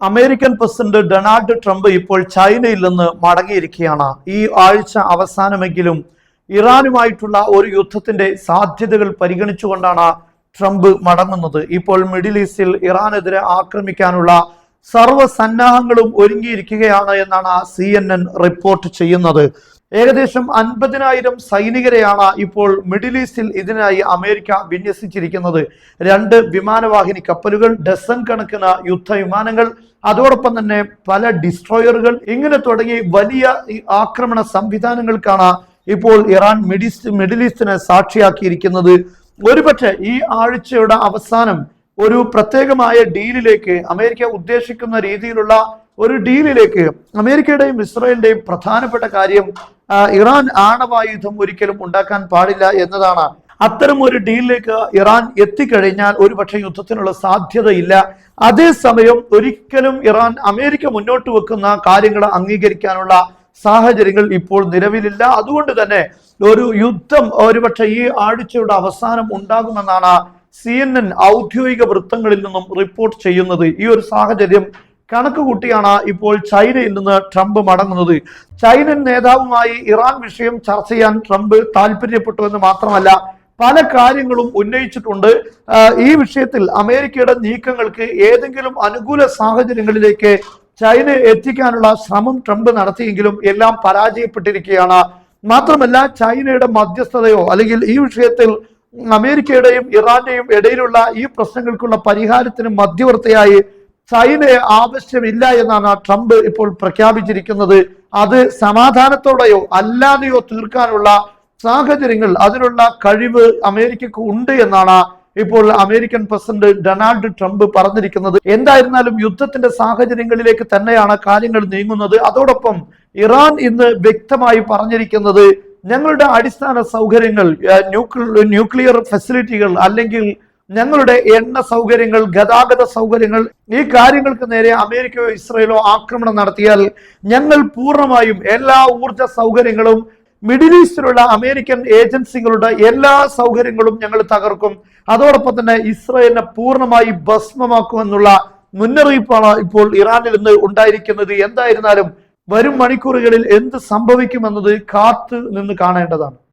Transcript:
American president Donald Trump ഇപ്പോൾ ചൈനയിൽ നിന്ന് മടങ്ങിയിരിക്കുകയാണ്. ഈ ആഴ്ച അവസാനമെങ്കിലും ഇറാനുമായിട്ടുള്ള ഒരു യുദ്ധത്തിന്റെ സാധ്യതകൾ പരിഗണിച്ചുകൊണ്ടാണ് ട്രംപ് മടങ്ങുന്നത്. ഇപ്പോൾ മിഡിൽ ഈസ്റ്റിൽ ഇറാനെതിരെ ആക്രമിക്കാനുള്ള സർവ്വസന്നാഹങ്ങളും ഒരുങ്ങിയിരിക്കുകയാണ് എന്നാണ് CNN റിപ്പോർട്ട് ചെയ്യുന്നത്. ഏകദേശം 50,000 സൈനികരെയാണ് ഇപ്പോൾ മിഡിൽ ഈസ്റ്റിൽ ഇതിനായി അമേരിക്ക വിന്യസിച്ചിരിക്കുന്നത്. 2 വിമാനവാഹിനി കപ്പലുകൾ, ഡസൻ കണക്കിന് യുദ്ധവിമാനങ്ങൾ, അതോടൊപ്പം തന്നെ പല ഡിസ്ട്രോയറുകൾ, ഇങ്ങനെ തുടങ്ങി വലിയ ആക്രമണ സംവിധാനങ്ങൾക്കാണ് ഇപ്പോൾ ഇറാൻ മിഡിൽ ഈസ്റ്റിനെ സാക്ഷിയാക്കിയിരിക്കുന്നത്. ഒരുപക്ഷെ ഈ ആഴ്ചയുടെ അവസാനം ഒരു പ്രത്യേകമായ ഡീലിലേക്ക്, അമേരിക്ക ഉദ്ദേശിക്കുന്ന രീതിയിലുള്ള ഒരു ഡീലിലേക്ക്, അമേരിക്കയുടെയും ഇസ്രായേലിന്റെയും പ്രധാനപ്പെട്ട കാര്യം ഇറാൻ ആണവായുധം ഒരിക്കലും ഉണ്ടാക്കാൻ പാടില്ല എന്നതാണ്. അത്തരം ഒരു ഡീലിലേക്ക് ഇറാൻ എത്തിക്കഴിഞ്ഞാൽ ഒരുപക്ഷെ യുദ്ധത്തിനുള്ള സാധ്യതയില്ല. അതേസമയം ഒരിക്കലും ഇറാൻ അമേരിക്ക മുന്നോട്ട് വെക്കുന്ന കാര്യങ്ങൾ അംഗീകരിക്കാനുള്ള സാഹചര്യങ്ങൾ ഇപ്പോൾ നിലവിലില്ല. അതുകൊണ്ട് തന്നെ ഒരു യുദ്ധം ഒരുപക്ഷെ ഈ ആഴ്ചയുടെ അവസാനം ഉണ്ടാകുമെന്നാണ് CNN ഔദ്യോഗിക വൃത്തങ്ങളിൽ നിന്നും റിപ്പോർട്ട് ചെയ്യുന്നത്. ഈ ഒരു സാഹചര്യം കണക്ക് കൂട്ടിയാണ് ഇപ്പോൾ ചൈനയിൽ നിന്ന് ട്രംപ് മടങ്ങുന്നത്. ചൈനൻ നേതാവുമായി ഇറാൻ വിഷയം ചർച്ച ചെയ്യാൻ ട്രംപ് താല്പര്യപ്പെട്ടു എന്ന് മാത്രമല്ല, പല കാര്യങ്ങളും ഉന്നയിച്ചിട്ടുണ്ട്. ഈ വിഷയത്തിൽ അമേരിക്കയുടെ നീക്കങ്ങൾക്ക് ഏതെങ്കിലും അനുകൂല സാഹചര്യങ്ങളിലേക്ക് ചൈന എത്തിക്കാനുള്ള ശ്രമം ട്രംപ് നടത്തിയെങ്കിലും എല്ലാം പരാജയപ്പെട്ടിരിക്കുകയാണ്. മാത്രമല്ല, ചൈനയുടെ മധ്യസ്ഥതയോ അല്ലെങ്കിൽ ഈ വിഷയത്തിൽ അമേരിക്കയുടെയും ഇറാന്റെയും ഇടയിലുള്ള ഈ പ്രശ്നങ്ങൾക്കുള്ള പരിഹാരത്തിന് മധ്യവർത്തിയായി ചൈനയെ ആവശ്യമില്ല എന്നാണ് ട്രംപ് ഇപ്പോൾ പ്രഖ്യാപിച്ചിരിക്കുന്നത്. അത് സമാധാനത്തോടെയോ അല്ലാതെയോ തീർക്കാനുള്ള സാഹചര്യങ്ങൾ, അതിനുള്ള കഴിവ് അമേരിക്കക്ക് ഉണ്ട് എന്നാണ് ഇപ്പോൾ അമേരിക്കൻ പ്രസിഡന്റ് ഡൊണാൾഡ് ട്രംപ് പറഞ്ഞിരിക്കുന്നത്. എന്തായിരുന്നാലും യുദ്ധത്തിന്റെ സാഹചര്യങ്ങളിലേക്ക് തന്നെയാണ് കാര്യങ്ങൾ നീങ്ങുന്നത്. അതോടൊപ്പം ഇറാൻ ഇന്ന് വ്യക്തമായി പറഞ്ഞിരിക്കുന്നത്, ഞങ്ങളുടെ അടിസ്ഥാന സൗകര്യങ്ങൾ, ന്യൂക്ലിയർ ഫെസിലിറ്റികൾ, അല്ലെങ്കിൽ ഞങ്ങളുടെ എണ്ണ സൗകര്യങ്ങൾ, ഗതാഗത സൗകര്യങ്ങൾ, ഈ കാര്യങ്ങൾക്ക് നേരെ അമേരിക്കയോ ഇസ്രായേലോ ആക്രമണം നടത്തിയാൽ ഞങ്ങൾ പൂർണ്ണമായും എല്ലാ ഊർജ സൗകര്യങ്ങളും, മിഡിൽ ഈസ്റ്റിലുള്ള അമേരിക്കൻ ഏജൻസികളുടെ എല്ലാ സൗകര്യങ്ങളും ഞങ്ങൾ തകർക്കും. അതോടൊപ്പം തന്നെ ഇസ്രായേലിനെ പൂർണ്ണമായി ഭസ്മമാക്കുമെന്നുള്ള മുന്നറിയിപ്പാണ് ഇപ്പോൾ ഇറാനിൽ നിന്ന് ഉണ്ടായിരിക്കുന്നത്. എന്തായിരുന്നാലും വരും മണിക്കൂറുകളിൽ എന്ത് സംഭവിക്കുമെന്നത് കാത്തു നിന്ന് കാണേണ്ടതാണ്.